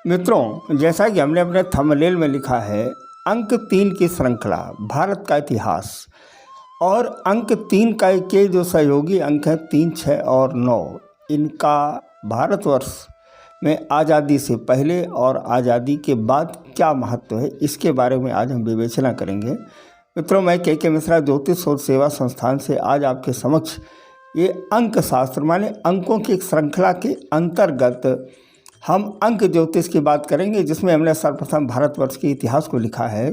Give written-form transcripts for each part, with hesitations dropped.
मित्रों, जैसा कि हमने अपने थंबनेल में लिखा है, अंक 3 की श्रृंखला भारत का इतिहास और अंक 3 के जो सहयोगी अंक हैं 3, 6 और 9, इनका भारतवर्ष में आज़ादी से पहले और आज़ादी के बाद क्या महत्व है, इसके बारे में आज हम विवेचना करेंगे। मित्रों, मैं के मिश्रा ज्योतिष शोध सेवा संस्थान से आज आपके समक्ष ये अंक शास्त्र माने अंकों की एक श्रृंखला के अंतर्गत हम अंक ज्योतिष की बात करेंगे, जिसमें हमने सर्वप्रथम भारतवर्ष के इतिहास को लिखा है।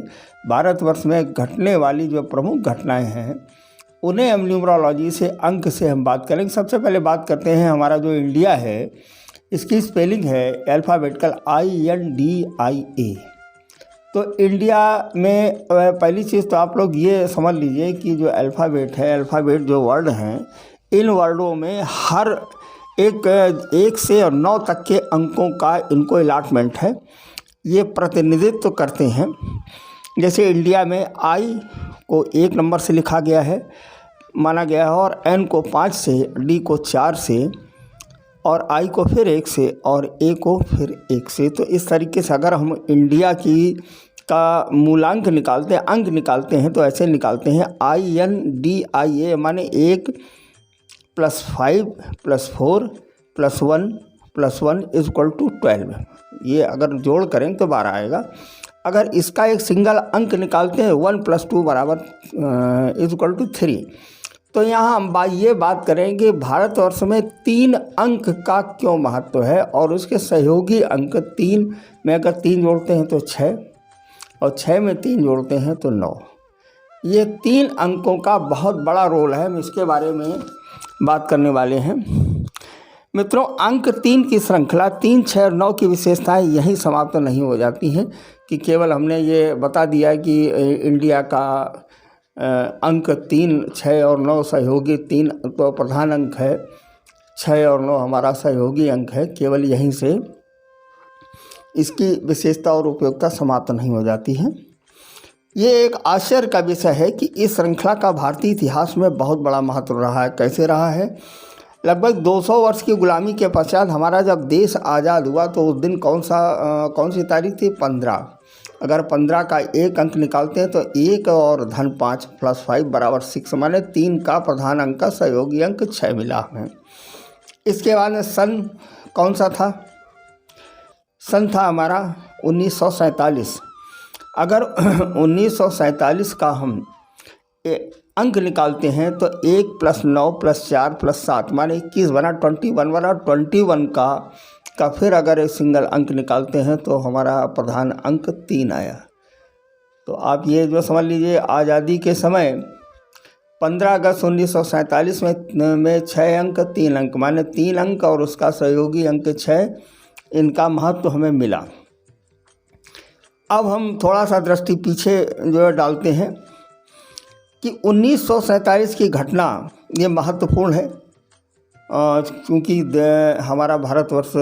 भारतवर्ष में घटने वाली जो प्रमुख घटनाएं हैं उन्हें हम न्यूमरोलॉजी से अंक से हम बात करेंगे। सबसे पहले बात करते हैं हमारा जो इंडिया है, इसकी स्पेलिंग है अल्फ़ाबेटिकल INDIA। तो इंडिया में पहली चीज़ तो आप लोग ये समझ लीजिए कि जो अल्फ़ाबेट है, अल्फ़ाबेट जो वर्ड हैं, इन वर्डों में हर एक से और 9 तक के अंकों का इनको अलॉटमेंट है। ये प्रतिनिधित्व करते हैं। जैसे इंडिया में I को 1 नंबर से लिखा गया है, माना गया है, और N को 5 से, D को 4 से, और I को फिर 1 से और A को फिर 1 से। तो इस तरीके से अगर हम इंडिया का मूलांक निकालते हैं, अंक निकालते हैं, तो ऐसे निकालते हैं INDIA माने 1 + 5 + 4 + 1 + 1 = 12। ये अगर जोड़ करें तो 12 आएगा। अगर इसका एक सिंगल अंक निकालते हैं 1 + 2 = 3। तो यहाँ हम ये बात करेंगे भारतवर्ष में 3 अंक का क्यों महत्व है, और उसके सहयोगी अंक 3 में अगर 3 जोड़ते हैं तो 6, और 6 में 3 जोड़ते हैं तो 9। ये 3 अंकों का बहुत बड़ा रोल है। हम इसके बारे में बात करने वाले हैं। मित्रों, अंक 3 की श्रृंखला 3, 6 और 9 की विशेषताएं यहीं समाप्त नहीं हो जाती हैं कि केवल हमने ये बता दिया कि इंडिया का अंक 3, 6 और 9 सहयोगी 3 तो प्रधान अंक है, 6 और 9 हमारा सहयोगी अंक है। केवल यहीं से इसकी विशेषता और उपयोगिता समाप्त नहीं हो जाती है। ये एक आश्चर्य का विषय है कि इस श्रृंखला का भारतीय इतिहास में बहुत बड़ा महत्व रहा है। कैसे रहा है? लगभग 200 वर्ष की गुलामी के पश्चात हमारा जब देश आज़ाद हुआ तो उस दिन कौन सी तारीख थी? 15। अगर 15 का एक अंक निकालते हैं तो 1 और धन 5 + 5 = 6 माने 3 का प्रधान अंक का सहयोगी अंक 6 मिला है। इसके बाद में सन कौन सा था? सन था हमारा 1947। अगर 1947 का हम अंक निकालते हैं तो 1 + 9 + 4 + 7 माने 21 बना, 21 बना। 21 का फिर अगर एक सिंगल अंक निकालते हैं तो हमारा प्रधान अंक 3 आया। तो आप ये जो समझ लीजिए, आज़ादी के समय 15 अगस्त 1947 में 6 अंक, 3 अंक माने 3 अंक और उसका सहयोगी अंक 6, इनका महत्व हमें मिला। अब हम थोड़ा सा दृष्टि पीछे जो है डालते हैं कि 1947 की घटना ये महत्वपूर्ण है, क्योंकि हमारा भारतवर्ष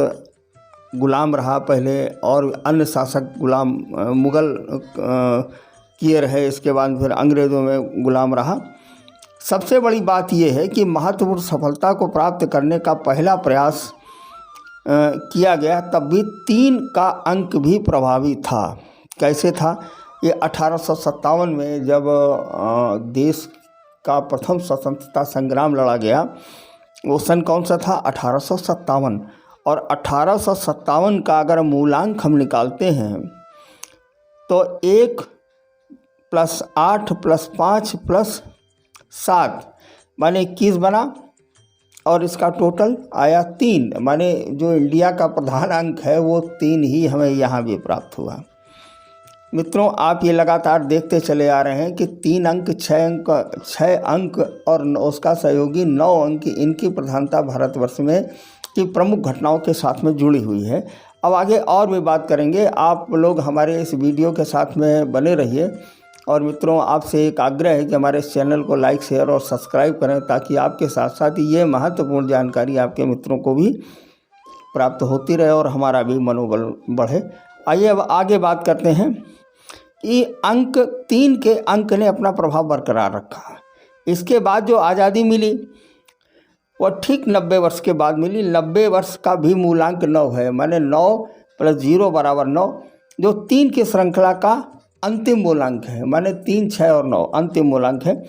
गुलाम रहा पहले, और अन्य शासक गुलाम मुग़ल किए रहे, इसके बाद फिर अंग्रेज़ों में गुलाम रहा। सबसे बड़ी बात ये है कि महत्वपूर्ण सफलता को प्राप्त करने का पहला प्रयास किया गया, तब भी 3 का अंक भी प्रभावी था। कैसे था? ये 1857 में जब देश का प्रथम स्वतंत्रता संग्राम लड़ा गया, वो सन कौन सा था? 1857। और 1857 का अगर मूलांक हम निकालते हैं तो 1 + 8 + 5 + 7 माने 21 बना, और इसका टोटल आया 3 माने जो इंडिया का प्रधान अंक है वो 3 ही हमें यहाँ भी प्राप्त हुआ। मित्रों, आप ये लगातार देखते चले आ रहे हैं कि 3 अंक, 6 अंक और उसका सहयोगी 9 अंक, इनकी प्रधानता भारतवर्ष में की प्रमुख घटनाओं के साथ में जुड़ी हुई है। अब आगे और भी बात करेंगे। आप लोग हमारे इस वीडियो के साथ में बने रहिए, और मित्रों, आपसे एक आग्रह है कि हमारे इस चैनल को लाइक, शेयर और सब्सक्राइब करें, ताकि आपके साथ साथ ये महत्वपूर्ण जानकारी आपके मित्रों को भी प्राप्त होती रहे और हमारा भी मनोबल बढ़े। आइए अब आगे बात करते हैं कि अंक 3 के अंक ने अपना प्रभाव बरकरार रखा। इसके बाद जो आज़ादी मिली वो ठीक 90 वर्ष के बाद मिली। 90 वर्ष का भी मूलांक 9 है, माने 9 प्लस 0 बराबर 9, जो 3 की श्रृंखला का अंतिम मूलांक है, माने 3, 6 और 9 अंतिम मूलांक है।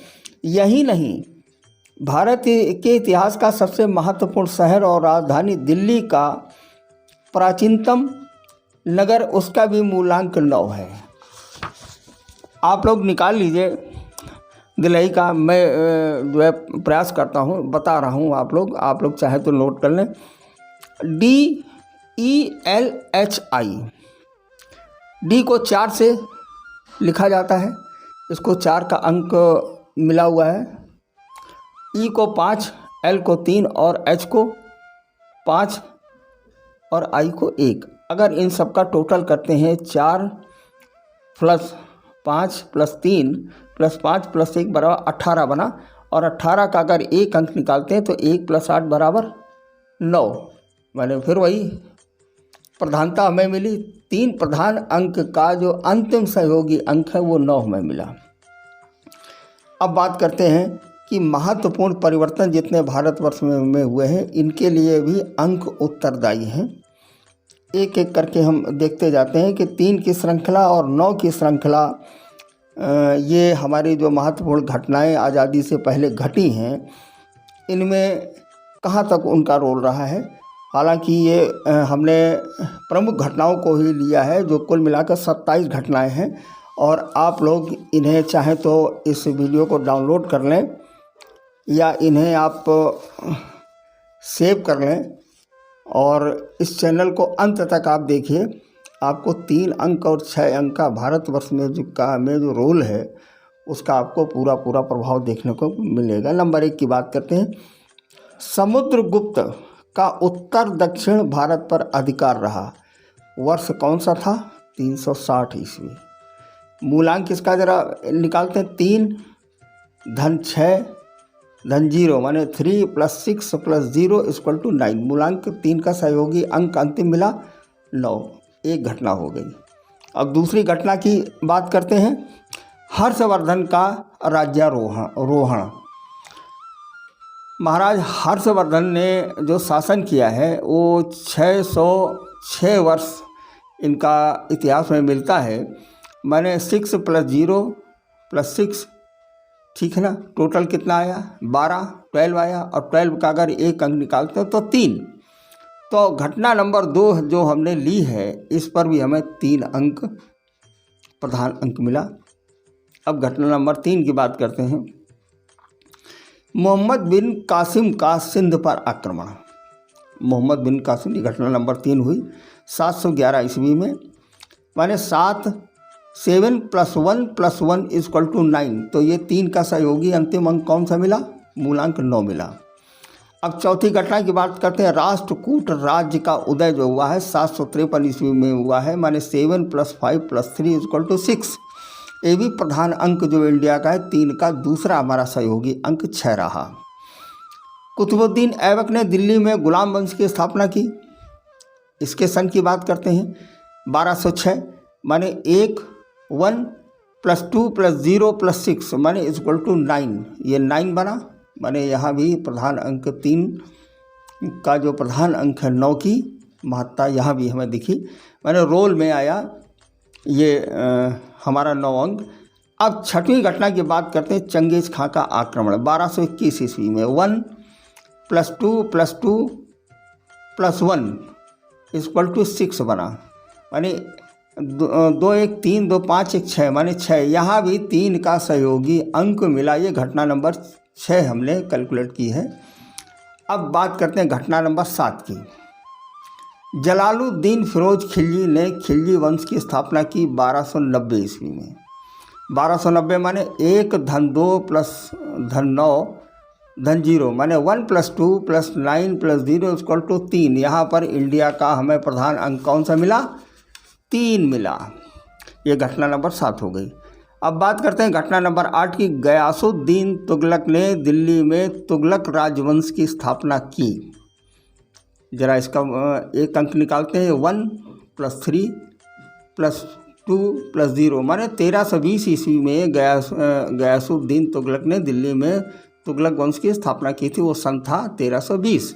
यही नहीं, भारत के इतिहास का सबसे महत्वपूर्ण शहर और राजधानी दिल्ली का प्राचीनतम नगर, उसका भी मूलांक 9 है। आप लोग निकाल लीजिए दिल्ली का, मैं जो है प्रयास करता हूँ, बता रहा हूँ, आप लोग चाहे तो नोट कर लें। DELHI, डी को 4 से लिखा जाता है, इसको 4 का अंक मिला हुआ है। ई को 5, एल को 3 और एच को 5 और आई को 1। अगर इन सब का टोटल करते हैं 4 + 5 + 3 + 5 + 1 बराबर 18 बना, और 18 का अगर एक अंक निकालते हैं तो 1 + 8 बराबर 9। मैंने फिर वही प्रधानता हमें मिली, 3 प्रधान अंक का जो अंतिम सहयोगी अंक है वो 9 हमें मिला। अब बात करते हैं कि महत्वपूर्ण परिवर्तन जितने भारतवर्ष में हुए हैं, इनके लिए भी अंक उत्तरदायी हैं। एक एक करके हम देखते जाते हैं कि 3 की श्रृंखला और 9 की श्रृंखला, ये हमारी जो महत्वपूर्ण घटनाएं आज़ादी से पहले घटी हैं, इनमें कहाँ तक उनका रोल रहा है। हालांकि ये हमने प्रमुख घटनाओं को ही लिया है, जो कुल मिलाकर 27 घटनाएं हैं, और आप लोग इन्हें चाहें तो इस वीडियो को डाउनलोड कर लें या इन्हें आप सेव कर लें, और इस चैनल को अंत तक आप देखिए। आपको 3 अंक और 6 अंक का भारतवर्ष में जो रोल है, उसका आपको पूरा प्रभाव देखने को मिलेगा। नंबर 1 की बात करते हैं। समुद्रगुप्त का उत्तर दक्षिण भारत पर अधिकार रहा। वर्ष कौन सा था? 360 ईस्वी। मूलांक इसका जरा निकालते हैं। 3 धन 6 धन 0 माने 3 + 6 + 0 = 9। मूलांक 3 का सहयोगी अंक अंतिम मिला 9। एक घटना हो गई। अब दूसरी घटना की बात करते हैं। हर्षवर्धन का राज्यारोहण। महाराज हर्षवर्धन ने जो शासन किया है वो 606 वर्ष इनका इतिहास में मिलता है। मैंने 6 + 0 + 6, ठीक है ना, टोटल कितना आया? 12, 12 आया, और 12 का अगर एक अंक निकालते हैं तो 3। तो घटना नंबर 2 जो हमने ली है, इस पर भी हमें 3 अंक प्रधान अंक मिला। अब घटना नंबर 3 की बात करते हैं। मोहम्मद बिन कासिम का सिंध पर आक्रमण। मोहम्मद बिन कासिम की घटना नंबर 3 हुई 711 ईस्वी में। माने 7 + 1 + 1 = 9। तो ये 3 का सहयोगी अंतिम अंक कौन सा मिला? मूलांक 9 मिला। अब चौथी घटना की बात करते हैं। राष्ट्रकूट राज्य का उदय जो हुआ है 753 ईस्वी में हुआ है। माने 7 + 5 + 3 = 6। ये भी प्रधान अंक जो इंडिया का है 3 का दूसरा हमारा सहयोगी अंक 6 रहा। कुतुबुद्दीन ऐबक ने दिल्ली में गुलाम वंश की स्थापना की। इसके सन की बात करते हैं 1206। माने 1 + 2 + 0 + 6 माने = 9। ये 9 बना। माने यहाँ भी प्रधान अंक 3 का जो प्रधान अंक है 9 की महत्ता यहाँ भी हमें दिखी। माने रोल में आया ये हमारा 9 अंक। अब छठवीं घटना की बात करते हैं। चंगेज़ खां का आक्रमण 1221 ईस्वी में। 1 + 2 + 2 + 1 = 6 बना। माने 2 1 3 2 5 1 6 माने 6। यहाँ भी 3 का सहयोगी अंक मिला। ये घटना नंबर 6 हमने कैलकुलेट की है। अब बात करते हैं घटना नंबर 7 की। जलालुद्दीन फिरोज खिलजी ने खिलजी वंश की स्थापना की 1290 ईस्वी में। 1290 माने 1 धन 2 + धन 9 धन 0 माने 1 + 2 + 9 + 0 = 3। यहाँ पर इंडिया का हमें प्रधान अंक कौन सा मिला? 3 मिला। ये घटना नंबर 7 हो गई। अब बात करते हैं घटना नंबर 8 की। गयासुद्दीन तुगलक ने दिल्ली में तुगलक राजवंश की स्थापना की। जरा इसका एक अंक निकालते हैं। 1 + 3 + 2 + 0 माने 1320 ईस्वी में गयासुद्दीन तुगलक ने दिल्ली में तुगलक वंश की स्थापना की थी। वो सन था 1320।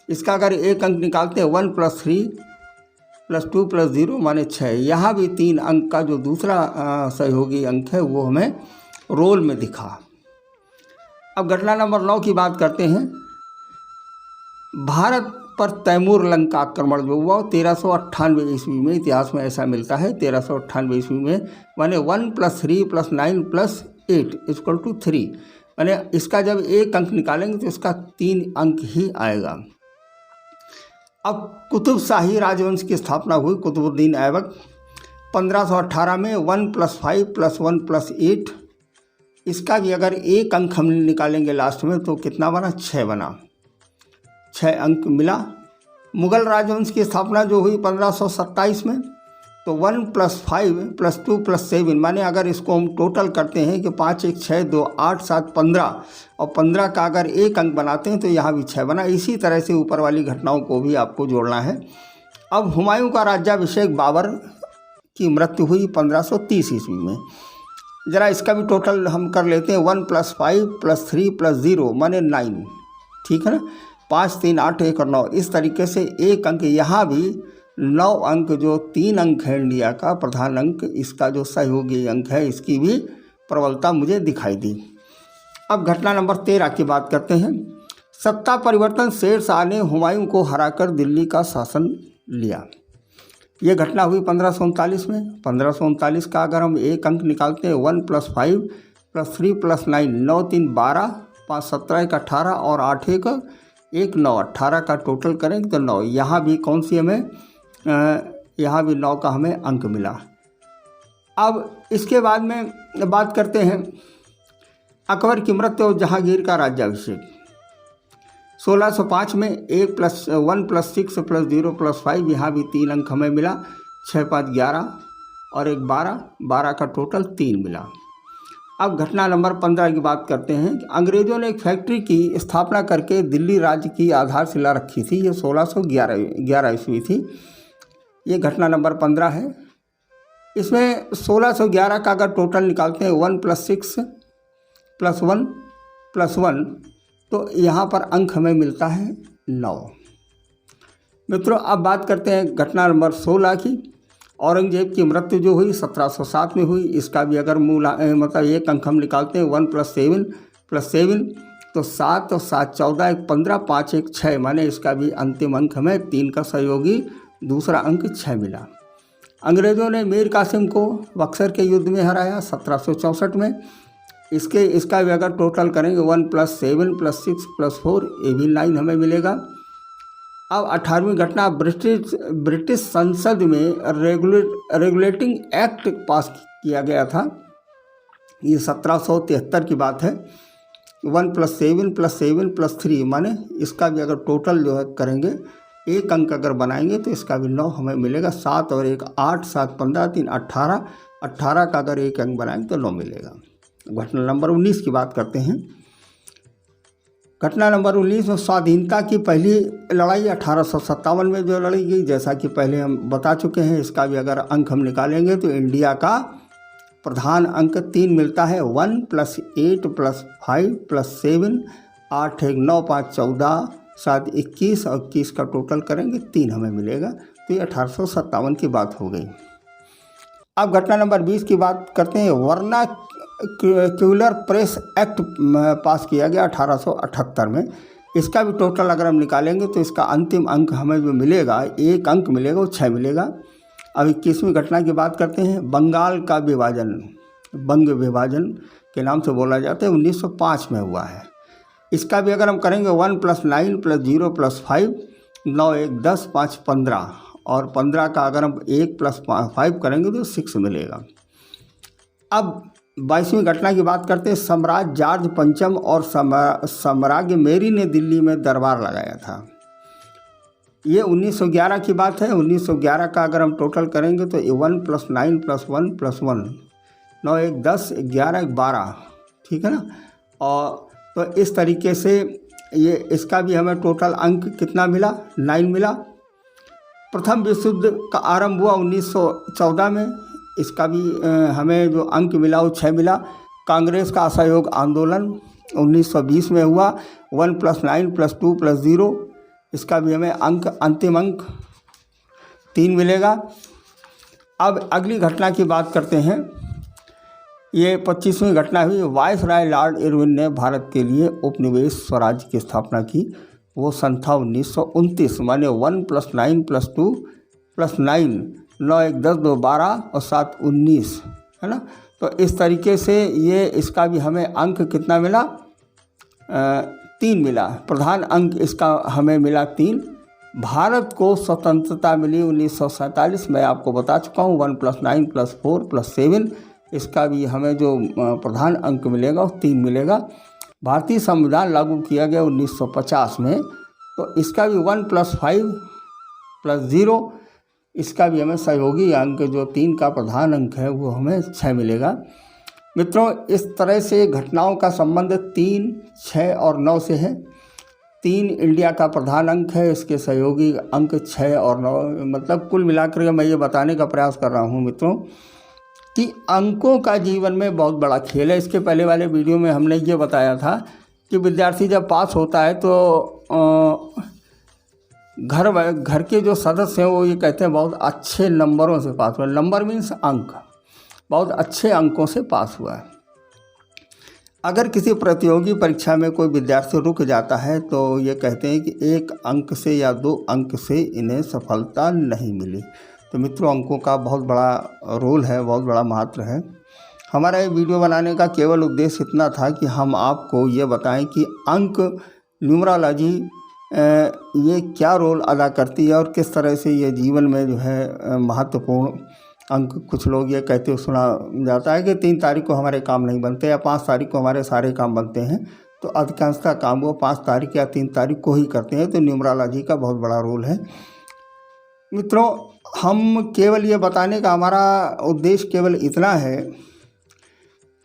इसका अगर एक अंक निकालते हैं 1 + 3 प्लस 2 प्लस 0 माने 6। यहाँ भी 3 अंक का जो दूसरा सहयोगी अंक है वो हमें रोल में दिखा। अब घटना नंबर 9 की बात करते हैं। भारत पर तैमूर लंका आक्रमण जो हुआ 1398 ईस्वी में, इतिहास में ऐसा मिलता है 1398 ईस्वी में, माने 1 + 3 + 9 + 8 = 3, माने इसका जब एक अंक निकालेंगे तो इसका 3 अंक ही आएगा। अब कुतुब शाही राजवंश की स्थापना हुई कुतुबुद्दीन ऐबक 1518 में 1 + 5 + 1 + 8, इसका भी अगर एक अंक हम निकालेंगे लास्ट में तो कितना बना, 6 बना, 6 अंक मिला। मुग़ल राजवंश की स्थापना जो हुई 1527 में, तो 1 + 5 + 2 + 7, माने अगर इसको हम टोटल करते हैं कि 5 1 6 2 8 7 15 और 15 का अगर एक अंक बनाते हैं तो यहाँ भी 6 बना। इसी तरह से ऊपर वाली घटनाओं को भी आपको जोड़ना है। अब हुमायूं का राज्याभिषेक बाबर की मृत्यु हुई 1530 ईस्वी में। ज़रा इसका भी टोटल हम कर लेते हैं, 1 + 5 + 3 + 0 माने 9, ठीक है ना, 5 3 8 1 और 9, इस तरीके से एक अंक, यहाँ भी 9 अंक जो 3 अंक है इंडिया का प्रधान अंक, इसका जो सहयोगी अंक है इसकी भी प्रबलता मुझे दिखाई दी। अब घटना नंबर 13 की बात करते हैं। सत्ता परिवर्तन, शेर शाह ने हुमायूं को हराकर दिल्ली का शासन लिया। ये घटना हुई 1539 में। 1539 का अगर हम एक अंक निकालते हैं, 1 + 5 + 3 + 9, 9 3 12, 5 17 1 18 और 8 1 1 9, 18 का टोटल करें तो 9। यहाँ भी कौन सी हमें, यहाँ भी 9 का हमें अंक मिला। अब इसके बाद में बात करते हैं अकबर की मृत्यु और जहांगीर का राज्याभिषेक। 1605 में 1 + 1 + 6 + 0 + 5, यहाँ भी 3 अंक हमें मिला, 6 5 11 और 1 12, 12 का टोटल 3 मिला। अब घटना नंबर 15 की बात करते हैं। अंग्रेज़ों ने एक फैक्ट्री की स्थापना करके दिल्ली राज्य की आधारशिला रखी थी। ये 1611 ईस्वी थी। ये घटना नंबर 15 है। इसमें 1611 का अगर टोटल निकालते हैं, 1 + 6 + 1 + 1, तो यहाँ पर अंक हमें मिलता है 9। मित्रों, अब बात करते हैं घटना नंबर 16 की। औरंगजेब की मृत्यु जो हुई 1707 में हुई। इसका भी अगर मूल मतलब एक अंक हम निकालते हैं, 1 + 7 + 7, तो 7 और 7 14 1 15 5 1 6, माने इसका भी अंतिम अंक हमें 3 का सहयोगी दूसरा अंक 6 मिला। अंग्रेज़ों ने मीर कासिम को बक्सर के युद्ध में हराया 1764 में। इसका भी अगर टोटल करेंगे, 1 + 7 + 6 + 4, ये भी 9 हमें मिलेगा। अब 18वीं घटना, ब्रिटिश संसद में रेगुलेटिंग एक्ट पास किया गया था। ये 1773 की बात है। 1 + 7 + 7 + 3, माने इसका भी अगर टोटल जो है करेंगे, एक अंक अगर बनाएंगे तो इसका भी 9 हमें मिलेगा। 7 और 1 8, 7 15 3 18, 18 का अगर एक अंक बनाएंगे तो 9 मिलेगा। घटना नंबर 19 की बात करते हैं। घटना नंबर 19 में स्वाधीनता की पहली लड़ाई 1857 में जो लड़ी गई, जैसा कि पहले हम बता चुके हैं। इसका भी अगर अंक हम निकालेंगे तो इंडिया का प्रधान अंक 3 मिलता है, 1 + 8 + 5 + 7, 8 1 9 5 14 7 21 और 21 का टोटल करेंगे 3 हमें मिलेगा। तो ये 1857 की बात हो गई। अब घटना नंबर 20 की बात करते हैं। वर्नाक्यूलर प्रेस एक्ट पास किया गया 1878 में। इसका भी टोटल अगर हम निकालेंगे तो इसका अंतिम अंक हमें जो मिलेगा, एक अंक मिलेगा, वो 6 मिलेगा। अब 21वीं घटना की बात करते हैं। बंगाल का विभाजन, बंग विभाजन के नाम से बोला जाता है, 1905 में हुआ है। इसका भी अगर हम करेंगे, 1 + 9 + 0 + 5, 9 1 10 5 15 और 15 का अगर हम 1 + 5 करेंगे तो 6 मिलेगा। अब 22वीं घटना की बात करते हैं। सम्राट जॉर्ज पंचम और सम्राज्ञी मेरी ने दिल्ली में दरबार लगाया था। ये 1911 की बात है। 1911 का अगर हम टोटल करेंगे तो 1 + 9 + 1 + 1, 9 1 10 11 1 12, ठीक है ना। और तो इस तरीके से ये इसका भी हमें टोटल अंक कितना मिला, 9 मिला। प्रथम विश्व युद्ध का आरंभ हुआ 1914 में। इसका भी हमें जो अंक मिला वो 6 मिला। कांग्रेस का असहयोग आंदोलन 1920 में हुआ, 1 + 9 + 2 + 0, इसका भी हमें अंक अंतिम अंक 3 मिलेगा। अब अगली घटना की बात करते हैं। ये 25वीं घटना हुई। वायसराय लॉर्ड इरविन ने भारत के लिए उपनिवेश स्वराज्य की स्थापना की। वो सन था 1929, माने 1 + 9 + 2 + 9, 9 1 10 2 12 और 7 19, है ना। तो इस तरीके से ये इसका भी हमें अंक कितना मिला, 3 मिला। प्रधान अंक इसका हमें मिला 3। भारत को स्वतंत्रता मिली 1947, मैं आपको बता चुका हूँ। 1 + 9 + 4 + 7, इसका भी हमें जो प्रधान अंक मिलेगा वो 3 मिलेगा। भारतीय संविधान लागू किया गया 1950 में, तो इसका भी 1 + 5 + 0, इसका भी हमें सहयोगी अंक जो 3 का प्रधान अंक है वो हमें 6 मिलेगा। मित्रों, इस तरह से घटनाओं का संबंध 3, 6 और 9 से है। 3 इंडिया का प्रधान अंक है, इसके सहयोगी अंक 6 और 9, मतलब कुल मिलाकर के मैं ये बताने का प्रयास कर रहा हूँ मित्रों कि अंकों का जीवन में बहुत बड़ा खेल है। इसके पहले वाले वीडियो में हमने ये बताया था कि विद्यार्थी जब पास होता है तो घर के जो सदस्य हैं वो ये कहते हैं बहुत अच्छे नंबरों से पास हुआ। नंबर मीन्स अंक, बहुत अच्छे अंकों से पास हुआ है। अगर किसी प्रतियोगी परीक्षा में कोई विद्यार्थी रुक जाता है तो ये कहते हैं कि 1 अंक से या 2 अंक से इन्हें सफलता नहीं मिली। तो मित्रों, अंकों का बहुत बड़ा रोल है, बहुत बड़ा महत्व है। हमारा ये वीडियो बनाने का केवल उद्देश्य इतना था कि हम आपको ये बताएं कि अंक, न्यूमरोलॉजी ये क्या रोल अदा करती है और किस तरह से ये जीवन में जो है महत्वपूर्ण अंक। कुछ लोग ये कहते सुना जाता है कि 3 तारीख को हमारे काम नहीं बनते या 5 तारीख को हमारे सारे काम बनते हैं, तो अधिकांशतः काम वो 5 तारीख या 3 तारीख को ही करते हैं। तो न्यूमरोलॉजी का बहुत बड़ा रोल है। मित्रों, हम केवल ये बताने का हमारा उद्देश्य केवल इतना है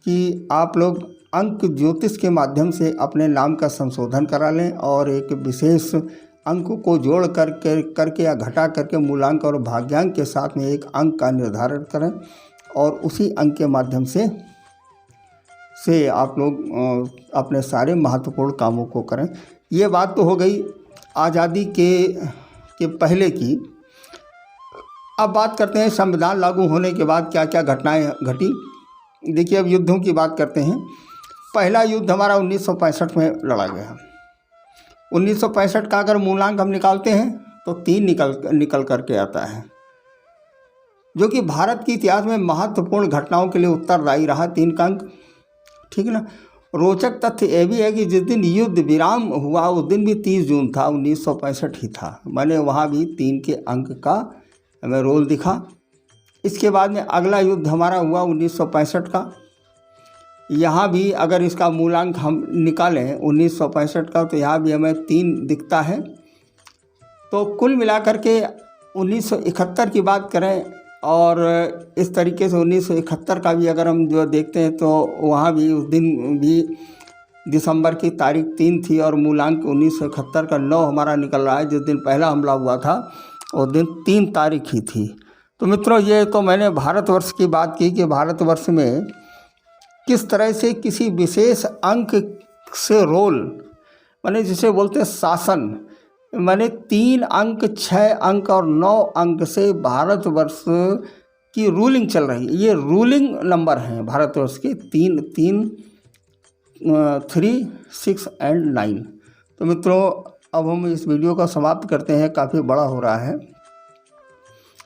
कि आप लोग अंक ज्योतिष के माध्यम से अपने नाम का संशोधन करा लें और एक विशेष अंक को जोड़ करके या घटा करके मूलांक और भाग्यांक के साथ में एक अंक का निर्धारण करें और उसी अंक के माध्यम से आप लोग अपने सारे महत्वपूर्ण कामों को करें। ये बात तो हो गई आज़ादी के पहले की। अब बात करते हैं संविधान लागू होने के बाद क्या क्या घटनाएं घटी। देखिए, अब युद्धों की बात करते हैं। पहला युद्ध हमारा 1965 में लड़ा गया। 1965 का अगर मूलांक हम निकालते हैं तो 3 निकल करके आता है, जो कि भारत के इतिहास में महत्वपूर्ण घटनाओं के लिए उत्तरदायी रहा। 3 का अंक, ठीक है ना। रोचक तथ्य यह भी है कि जिस दिन युद्ध विराम हुआ उस दिन भी 30 जून था, 1965 ही था। मैंने वहाँ भी 3 के अंक का हमें रोल दिखा। इसके बाद में अगला युद्ध हमारा हुआ 1965 का। यहाँ भी अगर इसका मूलांक हम निकालें 1965 का, तो यहाँ भी हमें 3 दिखता है। तो कुल मिलाकर के 1971 की बात करें और इस तरीके से 1971 का भी अगर हम जो देखते हैं तो वहाँ भी उस दिन भी दिसंबर की तारीख 3 थी और मूलांक 1971 का 9 हमारा निकल रहा है। जिस दिन पहला हमला हुआ था उस दिन 3 तारीख ही थी। तो मित्रों, ये तो मैंने भारतवर्ष की बात की कि भारतवर्ष में किस तरह से किसी विशेष अंक से रोल, माने जिसे बोलते हैं शासन, माने 3 अंक, 6 अंक और 9 अंक से भारतवर्ष की रूलिंग चल रही है। ये रूलिंग नंबर हैं भारतवर्ष के 3, 3, 6 और 9। तो मित्रों, अब हम इस वीडियो का समाप्त करते हैं, काफ़ी बड़ा हो रहा है।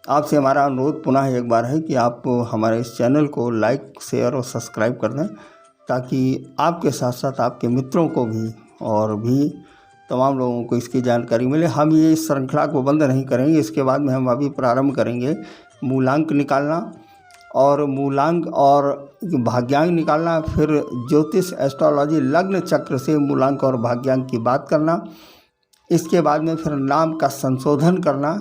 आपसे हमारा अनुरोध पुनः एक बार है कि आप हमारे इस चैनल को लाइक, शेयर और सब्सक्राइब कर दें, ताकि आपके साथ साथ आपके मित्रों को भी और भी तमाम लोगों को इसकी जानकारी मिले। हम ये इस श्रृंखला को बंद नहीं करेंगे। इसके बाद में हम अभी प्रारंभ करेंगे मूलांक निकालना और मूलांक और भाग्यांक निकालना, फिर ज्योतिष, एस्ट्रोलॉजी, लग्न चक्र से मूलांक और भाग्यांक की बात करना। इसके बाद में फिर नाम का संशोधन करना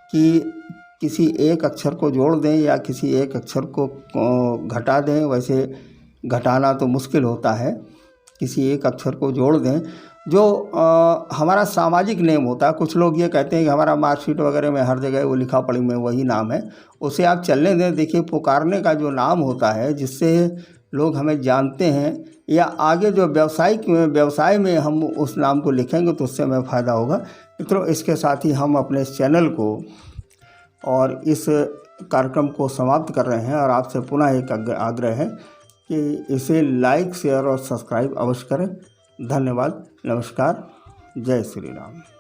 कि किसी एक अक्षर को जोड़ दें या किसी एक अक्षर को घटा दें। वैसे घटाना तो मुश्किल होता है, किसी एक अक्षर को जोड़ दें जो हमारा सामाजिक नेम होता है। कुछ लोग ये कहते हैं कि हमारा मार्कशीट वगैरह में हर जगह वो लिखा पढ़ी में वही नाम है, उसे आप चलने दें। देखिए, पुकारने का जो नाम होता है जिससे लोग हमें जानते हैं, या आगे जो व्यवसाय में हम उस नाम को लिखेंगे तो उससे हमें फ़ायदा होगा। मित्रों, इसके साथ ही हम अपने चैनल को और इस कार्यक्रम को समाप्त कर रहे हैं और आपसे पुनः एक आग्रह है कि इसे लाइक, शेयर और सब्सक्राइब अवश्य करें। धन्यवाद। नमस्कार। जय श्री राम।